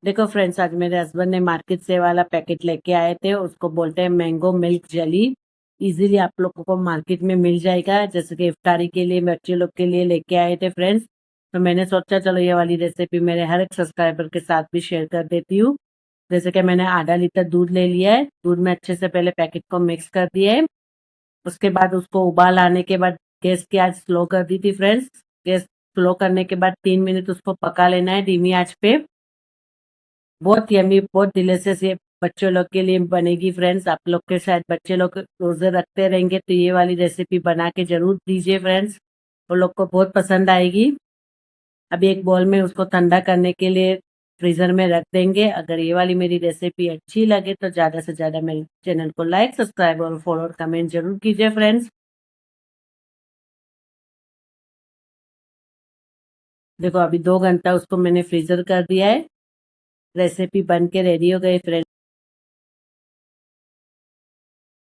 देखो फ्रेंड्स, आज मेरे हस्बैंड ने मार्केट से वाला पैकेट लेके आए थे, उसको बोलते हैं मैंगो मिल्क जेली। इजीली आप लोगों को मार्केट में मिल जाएगा, जैसे कि इफ्तारी के लिए बच्चे लोग के लिए लेके आए थे फ्रेंड्स। तो मैंने सोचा चलो ये वाली रेसिपी मेरे हर एक सब्सक्राइबर के साथ भी शेयर कर देती हूँ। जैसे कि मैंने आधा लीटर दूध ले लिया है, दूध में अच्छे से पहले पैकेट को मिक्स कर दिया है। उसके बाद उसको उबाल आने के बाद गैस की आंच स्लो कर दी थी फ्रेंड्स। गैस स्लो करने के बाद 3 मिनट उसको पका लेना है धीमी आंच पे। बहुत यमी, बहुत डिलीशियस ये बच्चों लोग के लिए बनेगी फ्रेंड्स। आप लोग के शायद बच्चे लोग रोजे रखते रहेंगे, तो ये वाली रेसिपी बना के जरूर दीजिए फ्रेंड्स, वो लोग को बहुत पसंद आएगी। अभी एक बॉल में उसको ठंडा करने के लिए फ्रीजर में रख देंगे। अगर ये वाली मेरी रेसिपी अच्छी लगे तो ज्यादा से ज्यादा मेरे चैनल को लाइक, सब्सक्राइब और फॉलो और कमेंट जरूर कीजिए फ्रेंड्स। देखो अभी 2 घंटा उसको मैंने फ्रीजर कर दिया है, रेसिपी बन के रेडी हो गई फ्रेंड्स।